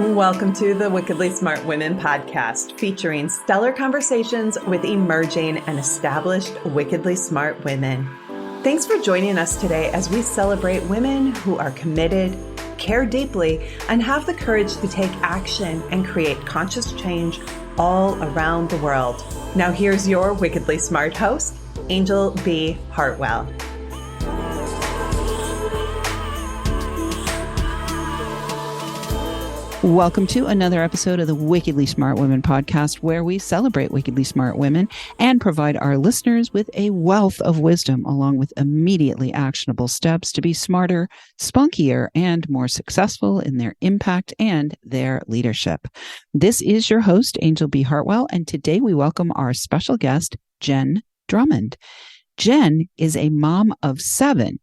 Welcome to the Wickedly Smart Women podcast, featuring stellar conversations with emerging and established wickedly smart women. Thanks for joining us today as we celebrate women who are committed, care deeply, and have the courage to take action and create conscious change all around the world. Now here's your wickedly smart host, Anjel B. Hartwell. Welcome to another episode of the Wickedly Smart Women podcast, where we celebrate wickedly smart women and provide our listeners with a wealth of wisdom, along with immediately actionable steps to be smarter, spunkier, and more successful in their impact and their leadership. This is your host, Anjel B. Hartwell, and today we welcome our special guest, Jenn Drummond. Jenn is a mom of 7,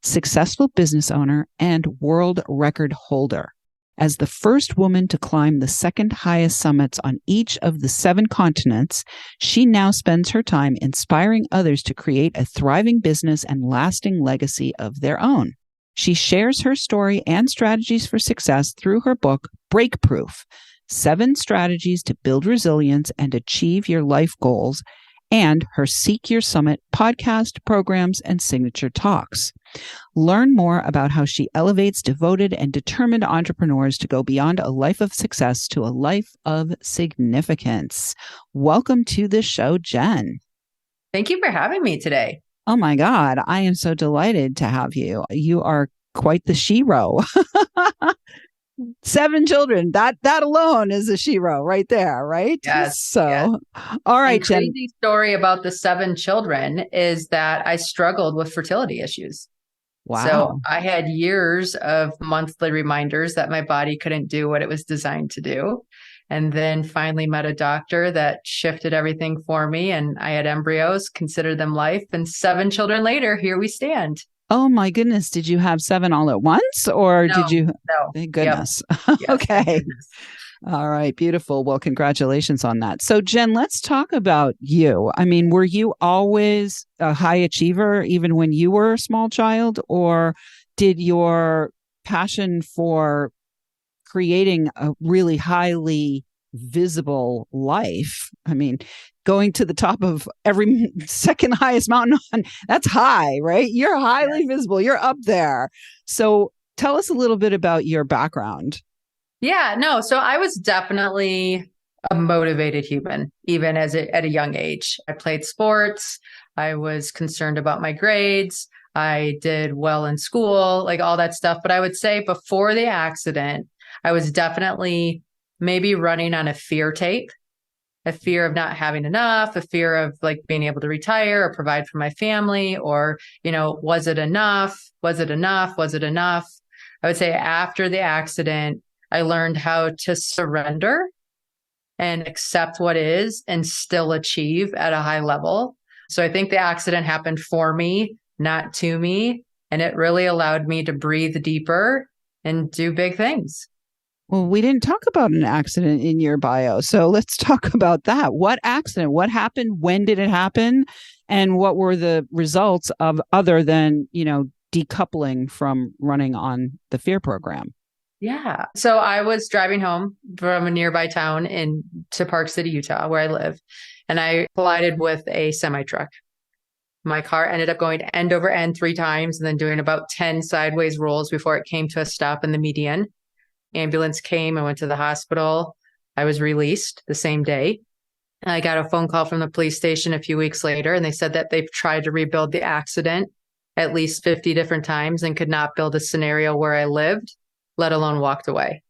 successful business owner, and world record holder. As the first woman to climb the second highest summits on each of the 7 continents, she now spends her time inspiring others to create a thriving business and lasting legacy of their own. She shares her story and strategies for success through her book, BreakProof: 7 Strategies to Build Resilience and Achieve Your Life Goals, and her Seek Your Summit podcast, programs, and signature talks. Learn more about how she elevates devoted and determined entrepreneurs to go beyond a life of success to a life of significance. Welcome to the show, Jenn. Thank you for having me today. Oh my God, I am so delighted to have you. You are quite the shero. 7 children. That alone is a shero right there, right? Yes. So, yes. All right, Jenn. The crazy story about the 7 children is that I struggled with fertility issues. Wow. So I had years of monthly reminders that my body couldn't do what it was designed to do. And then finally met a doctor that shifted everything for me. And I had embryos, considered them life. And 7 children later, here we stand. Oh my goodness. Did you have 7 all at once, or did you? No. Thank goodness. Yep. Yes, okay. thank goodness. All right. Beautiful. Well, congratulations on that. So Jenn, let's talk about you. I mean, were you always a high achiever even when you were a small child, or did your passion for creating a really highly visible life, I mean, going to the top of every second highest mountain that's high, right? You're highly visible. You're up there. So tell us a little bit about your background. Yeah, no. So I was definitely a motivated human, even at a young age. I played sports. I was concerned about my grades. I did well in school, like all that stuff. But I would say before the accident, I was definitely maybe running on a fear tape, a fear of not having enough, a fear of like being able to retire or provide for my family, or, was it enough? Was it enough? Was it enough? I would say after the accident, I learned how to surrender and accept what is and still achieve at a high level. So I think the accident happened for me, not to me. And it really allowed me to breathe deeper and do big things. Well, we didn't talk about an accident in your bio. So let's talk about that. What accident? What happened? When did it happen? And what were the results of other than, decoupling from running on the fear program? Yeah. So I was driving home from a nearby town to Park City, Utah, where I live, and I collided with a semi-truck. My car ended up going end over end 3 times and then doing about 10 sideways rolls before it came to a stop in the median. Ambulance came. I went to the hospital. I was released the same day. I got a phone call from the police station a few weeks later, and they said that they've tried to rebuild the accident at least 50 different times and could not build a scenario where I lived, let alone walked away.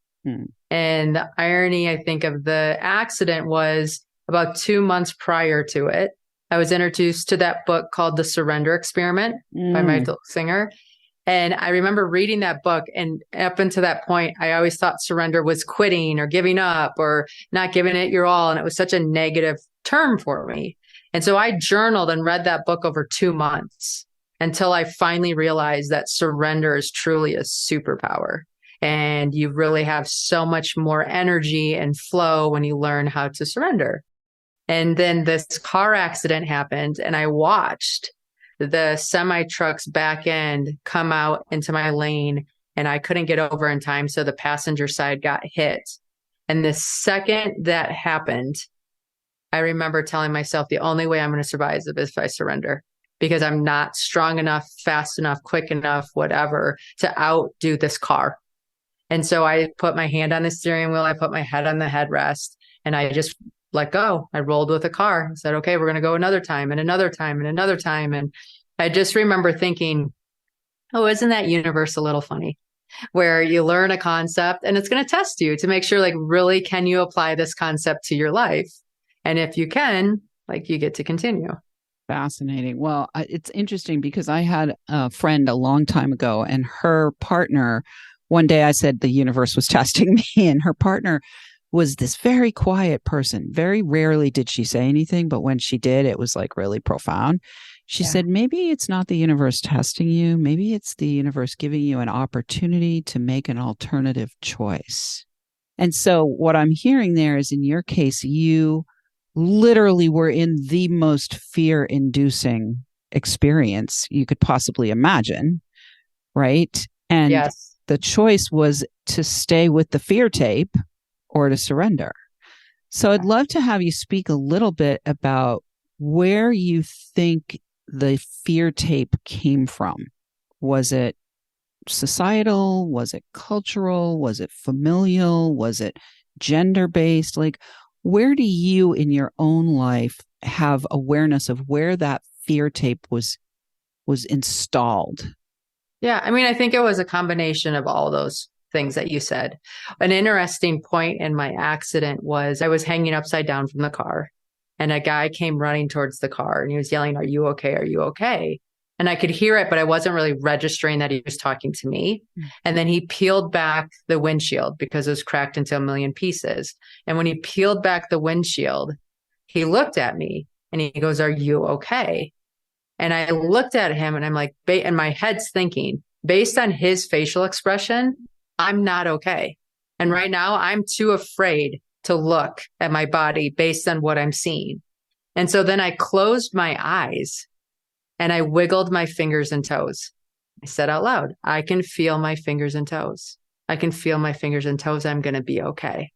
And the irony, I think, of the accident was about 2 months prior to it, I was introduced to that book called The Surrender Experiment by Michael Singer. And I remember reading that book, and up until that point, I always thought surrender was quitting or giving up or not giving it your all. And it was such a negative term for me. And so I journaled and read that book over 2 months until I finally realized that surrender is truly a superpower. And you really have so much more energy and flow when you learn how to surrender. And then this car accident happened, and I watched the semi truck's back end come out into my lane and I couldn't get over in time. So the passenger side got hit. And the second that happened, I remember telling myself the only way I'm going to survive is if I surrender, because I'm not strong enough, fast enough, quick enough, whatever, to outdo this car. And so I put my hand on the steering wheel. I put my head on the headrest, and I just let go. I rolled with the car and said, okay, we're going to go another time and another time and another time. And I just remember thinking, oh, isn't that universe a little funny? Where you learn a concept and it's going to test you to make sure, like, really, can you apply this concept to your life? And if you can, like, you get to continue. Fascinating. Well, it's interesting because I had a friend a long time ago, and her partner, one day I said the universe was testing me, and her partner was this very quiet person. Very rarely did she say anything, but when she did, it was like really profound. She said, maybe it's not the universe testing you. Maybe it's the universe giving you an opportunity to make an alternative choice. And so what I'm hearing there is, in your case, you literally were in the most fear-inducing experience you could possibly imagine, right? And the choice was to stay with the fear tape or to surrender. So I'd love to have you speak a little bit about where you think the fear tape came from. Was it societal? Was it cultural? Was it familial? Was it gender-based? Like, where do you in your own life have awareness of where that fear tape was installed? Yeah, I mean, I think it was a combination of all those things that you said. An interesting point in my accident was I was hanging upside down from the car, and a guy came running towards the car, and he was yelling, "Are you okay? Are you okay?" And I could hear it, but I wasn't really registering that he was talking to me. And then he peeled back the windshield because it was cracked into a million pieces. And when he peeled back the windshield, he looked at me and he goes, "Are you okay?" And I looked at him and I'm like, and my head's thinking, based on his facial expression, I'm not okay. And right now I'm too afraid to look at my body based on what I'm seeing. And so then I closed my eyes and I wiggled my fingers and toes. I said out loud, I can feel my fingers and toes. I can feel my fingers and toes. I'm going to be okay.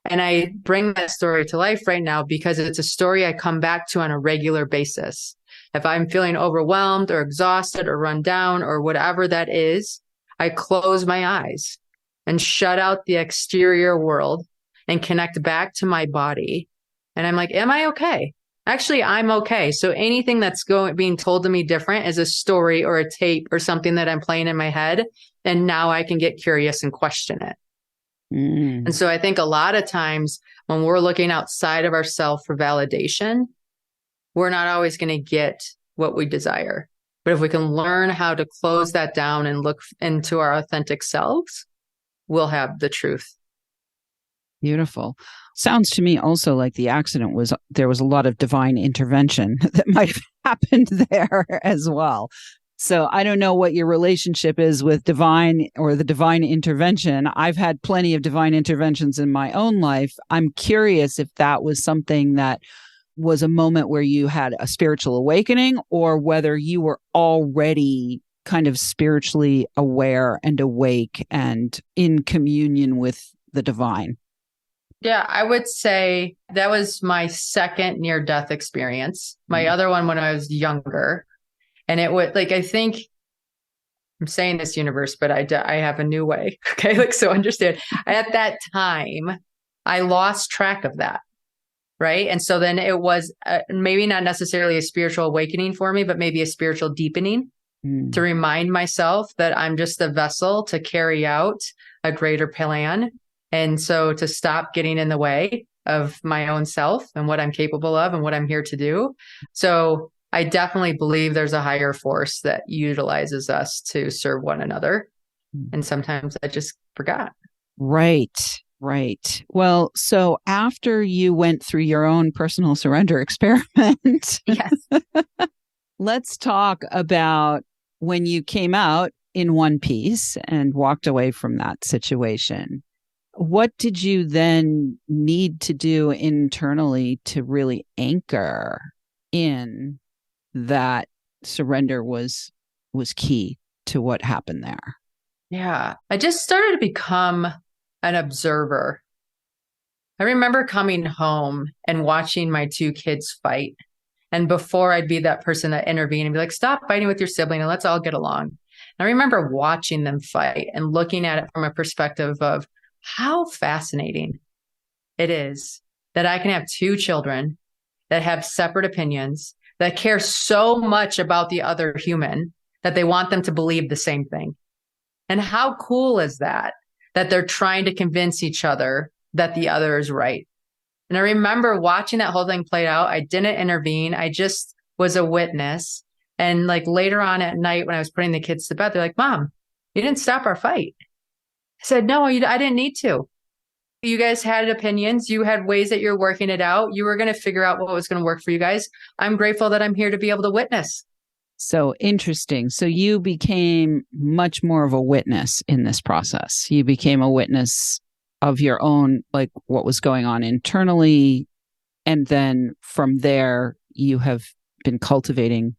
And I bring that story to life right now because it's a story I come back to on a regular basis. If I'm feeling overwhelmed or exhausted or run down or whatever that is, I close my eyes and shut out the exterior world and connect back to my body. And I'm like, am I okay? Actually, I'm okay. So anything that's being told to me different is a story or a tape or something that I'm playing in my head. And now I can get curious and question it. And so I think a lot of times when we're looking outside of ourselves for validation, we're not always going to get what we desire. But if we can learn how to close that down and look into our authentic selves, we'll have the truth. Beautiful. Sounds to me also like the accident there was a lot of divine intervention that might have happened there as well. So I don't know what your relationship is with divine or the divine intervention. I've had plenty of divine interventions in my own life. I'm curious if that was something that was a moment where you had a spiritual awakening, or whether you were already kind of spiritually aware and awake and in communion with the divine. Yeah, I would say that was my second near-death experience. My other one when I was younger. And it would, like, I think, I'm saying this universe, but I have a new way. Okay, like, so understand. At that time, I lost track of that. Right. And so then it was maybe not necessarily a spiritual awakening for me, but maybe a spiritual deepening to remind myself that I'm just a vessel to carry out a greater plan. And so to stop getting in the way of my own self and what I'm capable of and what I'm here to do. So I definitely believe there's a higher force that utilizes us to serve one another. And sometimes I just forgot. Right. Right. Well, so after you went through your own personal surrender experiment, yes, let's talk about when you came out in one piece and walked away from that situation. What did you then need to do internally to really anchor in that surrender was key to what happened there? Yeah. I just started to become an observer. I remember coming home and watching my two kids fight. And before I'd be that person that intervened and be like, stop fighting with your sibling and let's all get along. And I remember watching them fight and looking at it from a perspective of how fascinating it is that I can have two children that have separate opinions, that care so much about the other human that they want them to believe the same thing. And how cool is that they're trying to convince each other that the other is right. And I remember watching that whole thing played out. I didn't intervene. I just was a witness. And like later on at night when I was putting the kids to bed, they're like, Mom, you didn't stop our fight. I said, no, I didn't need to. You guys had opinions. You had ways that you're working it out. You were going to figure out what was going to work for you guys. I'm grateful that I'm here to be able to witness. So interesting. So you became much more of a witness in this process. You became a witness of your own, like what was going on internally. And then from there, you have been cultivating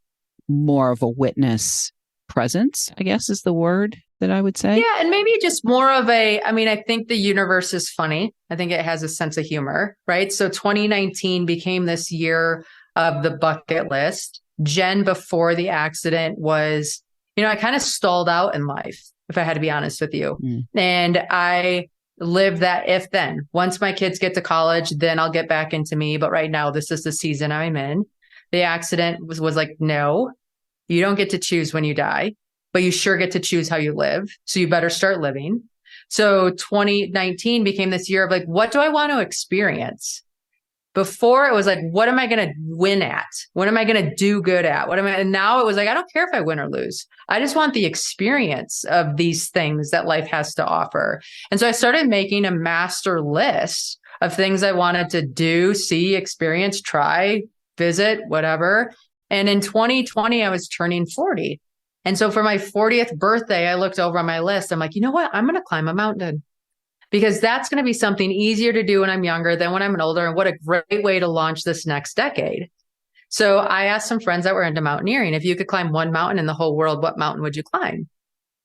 more of a witness presence, I guess is the word that I would say. Yeah. And maybe just more of I think the universe is funny. I think it has a sense of humor, right? So 2019 became this year of the bucket list. Jenn, before the accident was, I kind of stalled out in life, if I had to be honest with you. And I lived that if then. Once my kids get to college, then I'll get back into me. But right now, this is the season I'm in. The accident was like, no, you don't get to choose when you die, but you sure get to choose how you live. So you better start living. So 2019 became this year of like, what do I want to experience? Before it was like, what am I going to win at? What am I going to do good at? And now it was like, I don't care if I win or lose. I just want the experience of these things that life has to offer. And so I started making a master list of things I wanted to do, see, experience, try, visit, whatever. And in 2020, I was turning 40. And so for my 40th birthday, I looked over on my list. I'm like, you know what? I'm going to climb a mountain. Because that's going to be something easier to do when I'm younger than when I'm older. And what a great way to launch this next decade. So I asked some friends that were into mountaineering, if you could climb one mountain in the whole world, what mountain would you climb?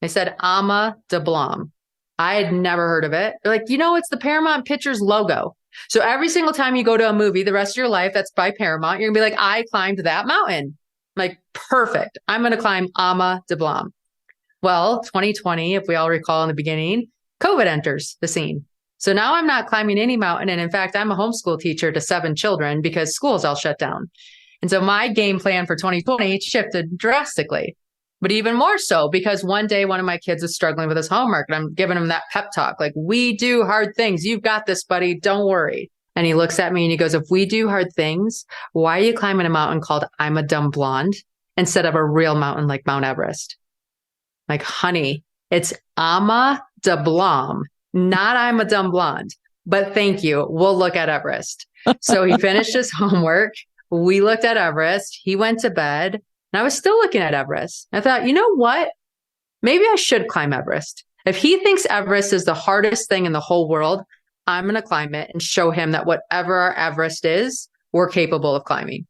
They said, Ama de Blanc. I had never heard of it. They're like, it's the Paramount Pictures logo. So every single time you go to a movie, the rest of your life, that's by Paramount, you're gonna be like, I climbed that mountain. I'm like, perfect. I'm going to climb Ama de Blanc. Well, 2020, if we all recall in the beginning, COVID enters the scene. So now I'm not climbing any mountain. And in fact, I'm a homeschool teacher to 7 children because school's all shut down. And so my game plan for 2020 shifted drastically, but even more so because one day one of my kids is struggling with his homework and I'm giving him that pep talk. Like, we do hard things. You've got this, buddy. Don't worry. And he looks at me and he goes, if we do hard things, why are you climbing a mountain called I'm a Dumb Blonde instead of a real mountain like Mount Everest? Like, honey, it's Ama de Blanc, not I'm a Dumb Blonde, but thank you. We'll look at Everest. So he finished his homework. We looked at Everest. He went to bed and I was still looking at Everest. I thought, you know what? Maybe I should climb Everest. If he thinks Everest is the hardest thing in the whole world, I'm going to climb it and show him that whatever our Everest is, we're capable of climbing.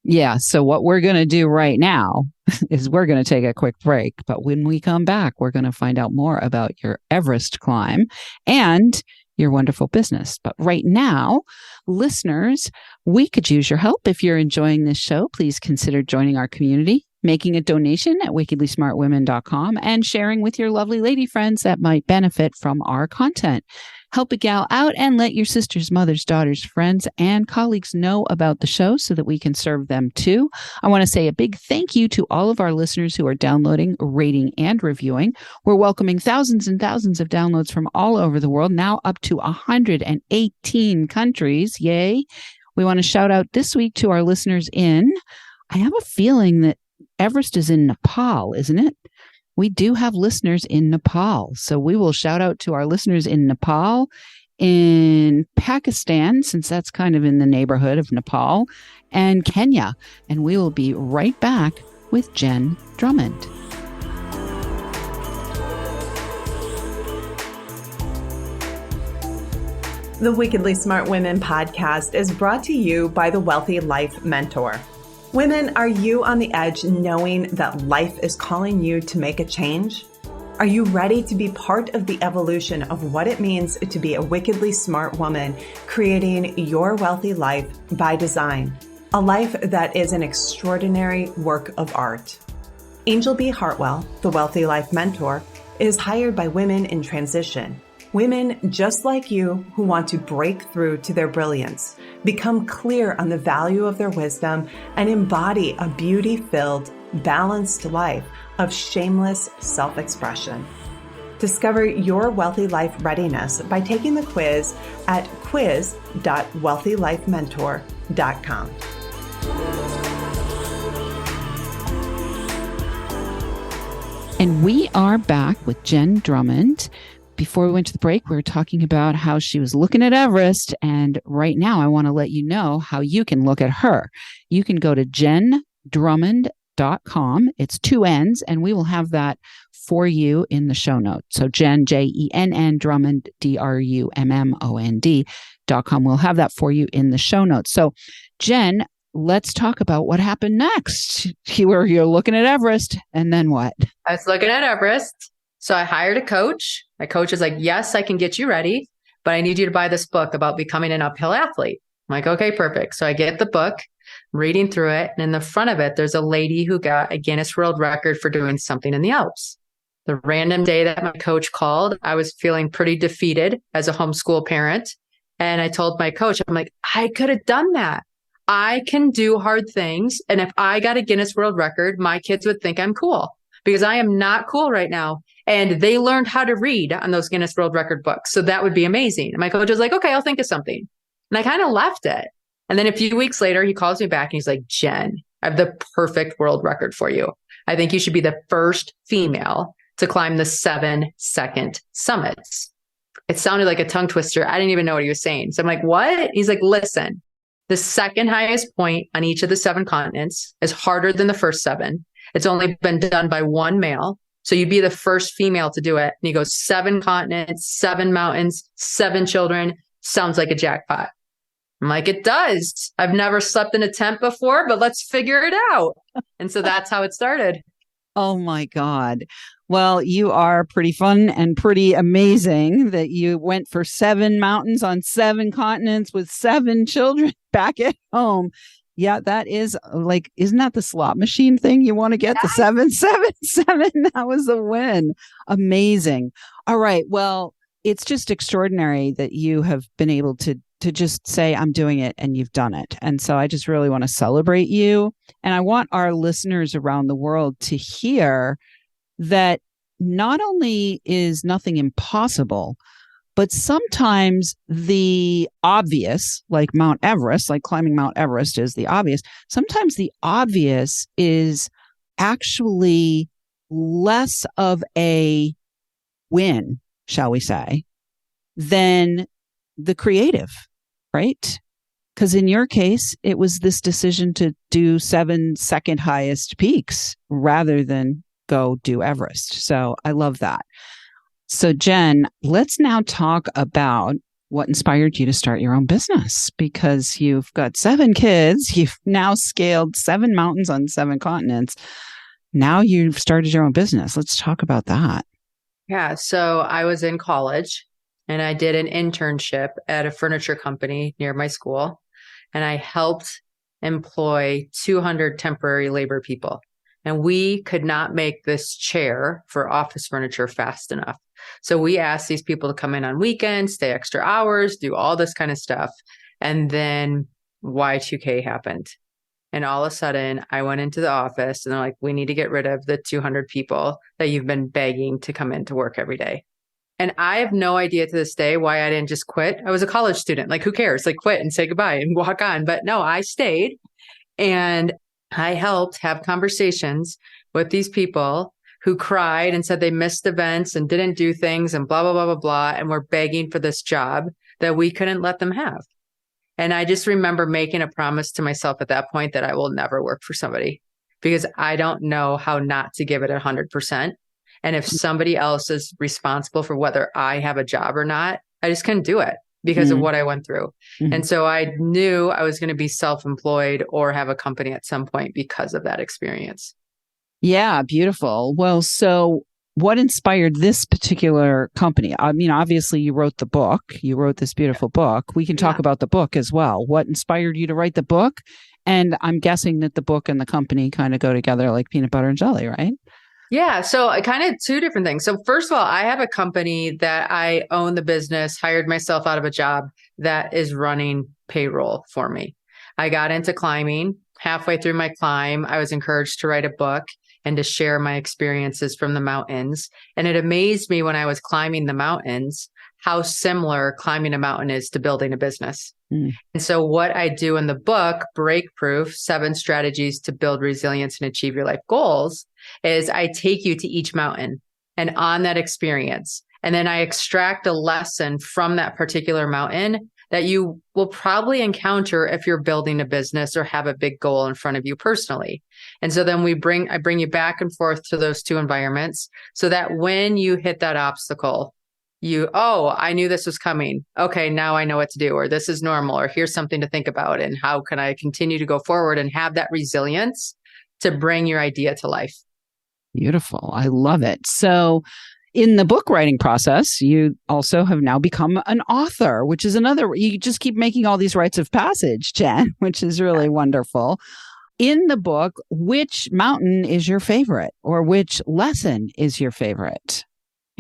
Yeah. So what we're going to do right now is we're going to take a quick break. But when we come back, we're going to find out more about your Everest climb and your wonderful business. But right now, listeners, we could use your help. If you're enjoying this show, please consider joining our community, making a donation at wickedlysmartwomen.com and sharing with your lovely lady friends that might benefit from our content. Help a gal out and let your sisters, mothers, daughters, friends, and colleagues know about the show so that we can serve them too. I want to say a big thank you to all of our listeners who are downloading, rating, and reviewing. We're welcoming thousands and thousands of downloads from all over the world, now up to 118 countries. Yay. We want to shout out this week to our listeners in, I have a feeling that Everest is in Nepal, isn't it? We do have listeners in Nepal. So we will shout out to our listeners in Nepal, in Pakistan, since that's kind of in the neighborhood of Nepal, and Kenya. And we will be right back with Jenn Drummond. The Wickedly Smart Women podcast is brought to you by the Wealthy Life Mentor. Women, are you on the edge knowing that life is calling you to make a change? Are you ready to be part of the evolution of what it means to be a wickedly smart woman, creating your wealthy life by design? A life that is an extraordinary work of art. Anjel B. Hartwell, the Wealthy Life Mentor, is hired by women in transition. Women just like you who want to break through to their brilliance, become clear on the value of their wisdom, and embody a beauty-filled, balanced life of shameless self-expression. Discover your wealthy life readiness by taking the quiz at quiz.wealthylifementor.com. And we are back with Jenn Drummond. Before we went to the break, we were talking about how she was looking at Everest. And right now, I want to let you know how you can look at her. You can go to jenndrummond.com. It's 2 N's, and we will have that for you in the show notes. So Jenn, Jenn, Drummond, DRUMMOND.com. We'll have that for you in the show notes. So Jenn, let's talk about what happened next. You're looking at Everest, and then what? I was looking at Everest. So I hired a coach. My coach is like, yes, I can get you ready, but I need you to buy this book about becoming an uphill athlete. I'm like, okay, perfect. So I get the book, reading through it. And in the front of it, there's a lady who got a Guinness World Record for doing something in the Alps. The random day that my coach called, I was feeling pretty defeated as a homeschool parent. And I told my coach, I'm like, I could have done that. I can do hard things. And if I got a Guinness World Record, my kids would think I'm cool because I am not cool right now. And they learned how to read on those Guinness World Record books. So that would be amazing. And my coach was like, okay, I'll think of something. And I kind of left it. And then a few weeks later, he calls me back and he's like, Jenn, I have the perfect world record for you. I think you should be the first female to climb the 7-second summits. It sounded like a tongue twister. I didn't even know what he was saying. So I'm like, what? He's like, listen, the second highest point on each of the 7 continents is harder than the first 7. It's only been done by one male. So you'd be the first female to do it. And he goes, 7 continents, 7 mountains, 7 children. Sounds like a jackpot. I'm like, it does. I've never slept in a tent before, but let's figure it out. And so that's how it started. Oh my God. Well, you are pretty fun and pretty amazing that you went for 7 mountains on 7 continents with 7 children back at home. Yeah, that is like, isn't that the slot machine thing you want to get? The 777. That was a win. Amazing. All right. Well, it's just extraordinary that you have been able to just say, I'm doing it, and you've done it. And so I just really want to celebrate you. And I want our listeners around the world to hear that not only is nothing impossible, but sometimes the obvious, like Mount Everest, like climbing Mount Everest is the obvious. Sometimes the obvious is actually less of a win, shall we say, than the creative, right? Because in your case, it was this decision to do 7 second highest peaks rather than go do Everest. So I love that. So Jenn, let's now talk about what inspired you to start your own business, because you've got 7 kids. You've now scaled 7 mountains on 7 continents. Now you've started your own business. Let's talk about that. Yeah. So I was in college and I did an internship at a furniture company near my school. And I helped employ 200 temporary labor people. And we could not make this chair for office furniture fast enough. So we asked these people to come in on weekends, stay extra hours, do all this kind of stuff. And then Y2K happened. And all of a sudden I went into the office and they're like, we need to get rid of the 200 people that you've been begging to come in to work every day. And I have no idea to this day why I didn't just quit. I was a college student. Like, who cares? Like, quit and say goodbye and walk on. But no, I stayed and I helped have conversations with these people who cried and said they missed events and didn't do things and blah, blah, blah, blah, blah. And were begging for this job that we couldn't let them have. And I just remember making a promise to myself at that point that I will never work for somebody because I don't know how not to give it 100%. And if somebody else is responsible for whether I have a job or not, I just couldn't do it because of what I went through. And so I knew I was going to be self-employed or have a company at some point because of that experience. Yeah, beautiful. Well, so what inspired this particular company? I mean, obviously you wrote the book, you wrote this beautiful book. We can talk about the book as well. What inspired you to write the book? And I'm guessing that the book and the company kind of go together like peanut butter and jelly, right? Yeah. So I kind of two different things. So first of all, I have a company that I own the business, hired myself out of a job that is running payroll for me. I got into climbing. Halfway through my climb, I was encouraged to write a book and to share my experiences from the mountains. And it amazed me when I was climbing the mountains, how similar climbing a mountain is to building a business. And so what I do in the book, BreakProof, 7 Strategies to Build Resilience and Achieve Your Life Goals, is I take you to each mountain and on that experience. And then I extract a lesson from that particular mountain that you will probably encounter if you're building a business or have a big goal in front of you personally. And so then I bring you back and forth to those 2 environments so that when you hit that obstacle, I knew this was coming. Okay, now I know what to do, or this is normal, or here's something to think about. And how can I continue to go forward and have that resilience to bring your idea to life? Beautiful. I love it. So in the book writing process, you also have now become an author, which is you just keep making all these rites of passage, Jenn, which is really wonderful. In the book, which mountain is your favorite, or which lesson is your favorite?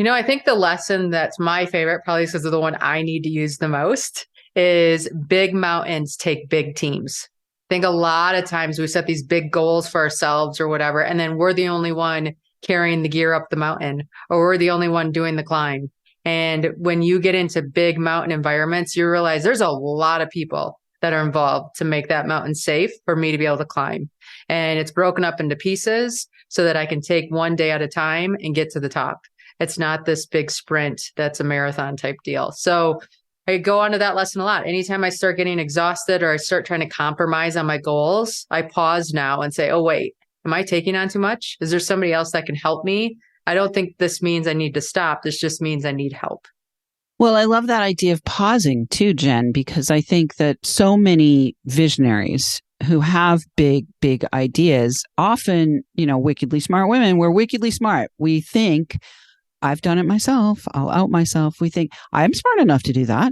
I think the lesson that's my favorite, probably because of the one I need to use the most, is big mountains take big teams. I think a lot of times we set these big goals for ourselves or whatever, and then we're the only one carrying the gear up the mountain, or we're the only one doing the climb. And when you get into big mountain environments, you realize there's a lot of people that are involved to make that mountain safe for me to be able to climb. And it's broken up into pieces so that I can take one day at a time and get to the top. It's not this big sprint that's a marathon type deal. So I go on to that lesson a lot. Anytime I start getting exhausted or I start trying to compromise on my goals, I pause now and say, oh, wait, am I taking on too much? Is there somebody else that can help me? I don't think this means I need to stop. This just means I need help. Well, I love that idea of pausing too, Jenn, because I think that so many visionaries who have big, big ideas, often, wickedly smart women, we're wickedly smart. We think, I've done it myself. I'll out myself. We think, I'm smart enough to do that.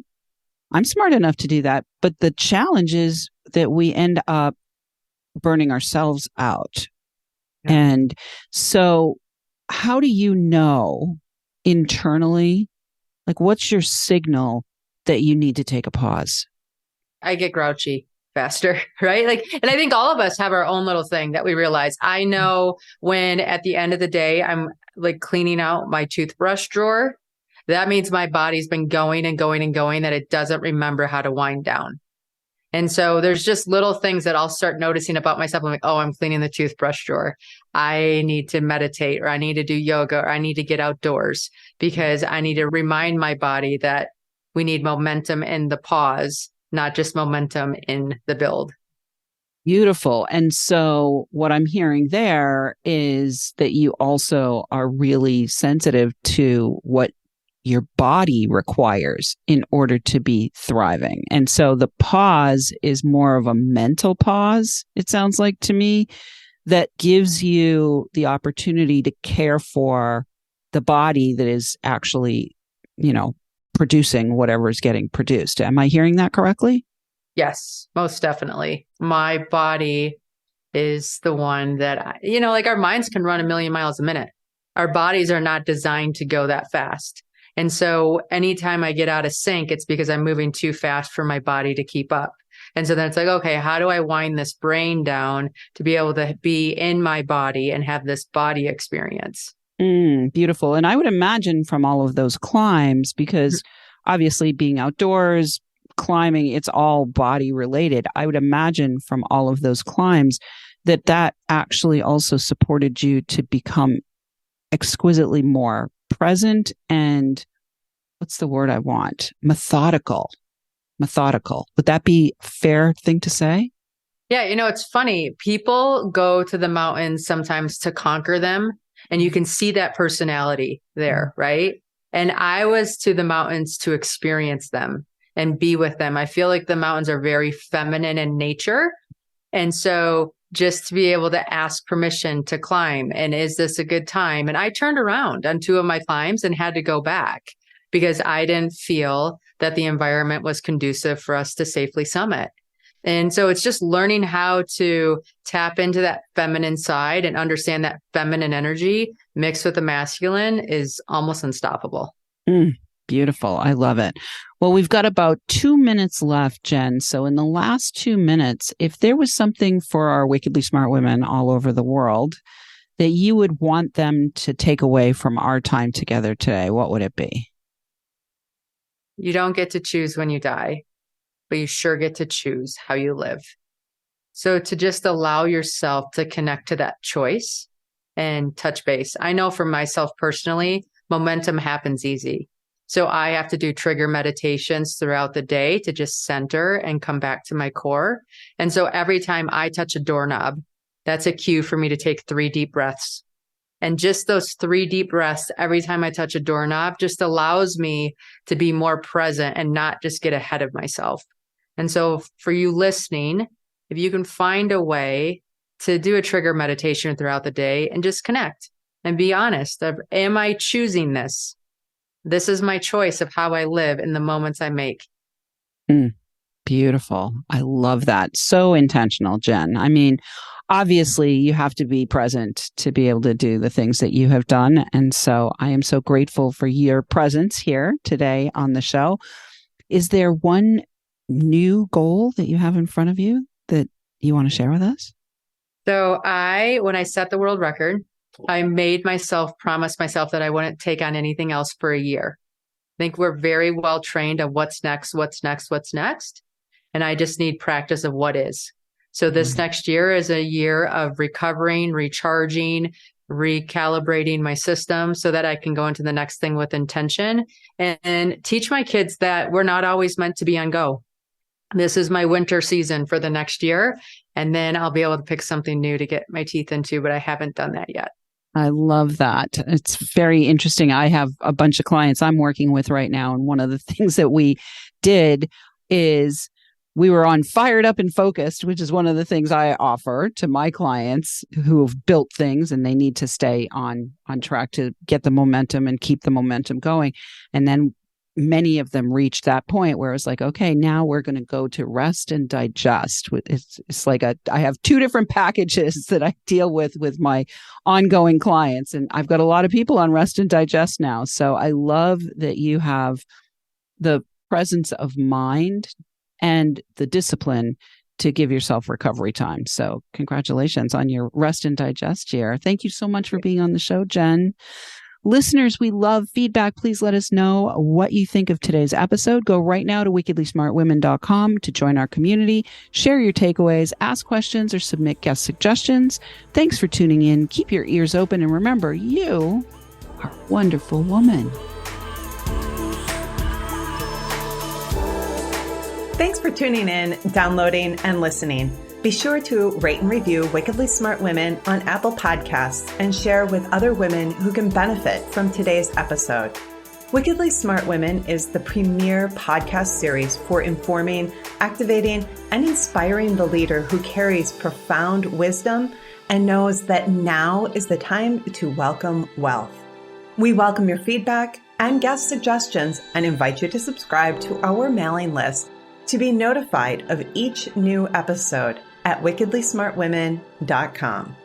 I'm smart enough to do that. But the challenge is that we end up burning ourselves out. Yeah. And so how do you know internally, like what's your signal that you need to take a pause? I get grouchy faster, right? And I think all of us have our own little thing that we realize. I know when at the end of the day, I'm cleaning out my toothbrush drawer, that means my body's been going and going and going, that it doesn't remember how to wind down. And so there's just little things that I'll start noticing about myself. I'm like, oh, I'm cleaning the toothbrush drawer. I need to meditate, or I need to do yoga, or I need to get outdoors, because I need to remind my body that we need momentum in the pause, not just momentum in the build. Beautiful. And so what I'm hearing there is that you also are really sensitive to what your body requires in order to be thriving. And so the pause is more of a mental pause, it sounds like to me, that gives you the opportunity to care for the body that is actually, producing whatever is getting produced. Am I hearing that correctly? Yes, most definitely. My body is the one that, our minds can run 1,000,000 miles a minute. Our bodies are not designed to go that fast. And so anytime I get out of sync, it's because I'm moving too fast for my body to keep up. And so then it's like, okay, how do I wind this brain down to be able to be in my body and have this body experience? Beautiful. And I would imagine from all of those climbs, because obviously being outdoors, climbing, it's all body related. I would imagine from all of those climbs that actually also supported you to become exquisitely more present and what's the word I want? Methodical. Would that be a fair thing to say? Yeah. It's funny. People go to the mountains sometimes to conquer them, and you can see that personality there, right? And I was to the mountains to experience them and be with them. I feel like the mountains are very feminine in nature. And so just to be able to ask permission to climb. And is this a good time? And I turned around on 2 of my climbs and had to go back because I didn't feel that the environment was conducive for us to safely summit. And so it's just learning how to tap into that feminine side and understand that feminine energy mixed with the masculine is almost unstoppable. Beautiful. I love it. Well, we've got about 2 minutes left, Jenn. So in the last 2 minutes, if there was something for our wickedly smart women all over the world that you would want them to take away from our time together today, what would it be? You don't get to choose when you die, but you sure get to choose how you live. So to just allow yourself to connect to that choice and touch base. I know for myself personally, momentum happens easy. So I have to do trigger meditations throughout the day to just center and come back to my core. And so every time I touch a doorknob, that's a cue for me to take 3 deep breaths. And just those 3 deep breaths every time I touch a doorknob just allows me to be more present and not just get ahead of myself. And so for you listening, if you can find a way to do a trigger meditation throughout the day and just connect and be honest of, am I choosing this? This is my choice of how I live in the moments I make. Beautiful. I love that. So intentional, Jenn. I mean, obviously you have to be present to be able to do the things that you have done. And so I am so grateful for your presence here today on the show. Is there one new goal that you have in front of you that you want to share with us? So when I set the world record, I promised myself that I wouldn't take on anything else for a year. I think we're very well trained of what's next. And I just need practice of what is. So this next year is a year of recovering, recharging, recalibrating my system so that I can go into the next thing with intention and teach my kids that we're not always meant to be on go. This is my winter season for the next year. And then I'll be able to pick something new to get my teeth into, but I haven't done that yet. I love that. It's very interesting. I have a bunch of clients I'm working with right now. And one of the things that we did is we were on Fired Up and Focused, which is one of the things I offer to my clients who have built things and they need to stay on track to get the momentum and keep the momentum going. And then many of them reached that point where it's like, okay, now we're going to go to rest and digest. It's like I have 2 different packages that I deal with my ongoing clients. And I've got a lot of people on rest and digest now. So I love that you have the presence of mind and the discipline to give yourself recovery time. So congratulations on your rest and digest year. Thank you so much for being on the show, Jenn. Listeners, we love feedback. Please let us know what you think of today's episode. Go right now to wickedlysmartwomen.com to join our community, share your takeaways, ask questions, or submit guest suggestions. Thanks for tuning in. Keep your ears open. And remember, you are a wonderful woman. Thanks for tuning in, downloading, and listening. Be sure to rate and review Wickedly Smart Women on Apple Podcasts and share with other women who can benefit from today's episode. Wickedly Smart Women is the premier podcast series for informing, activating, and inspiring the leader who carries profound wisdom and knows that now is the time to welcome wealth. We welcome your feedback and guest suggestions and invite you to subscribe to our mailing list to be notified of each new episode at wickedlysmartwomen.com.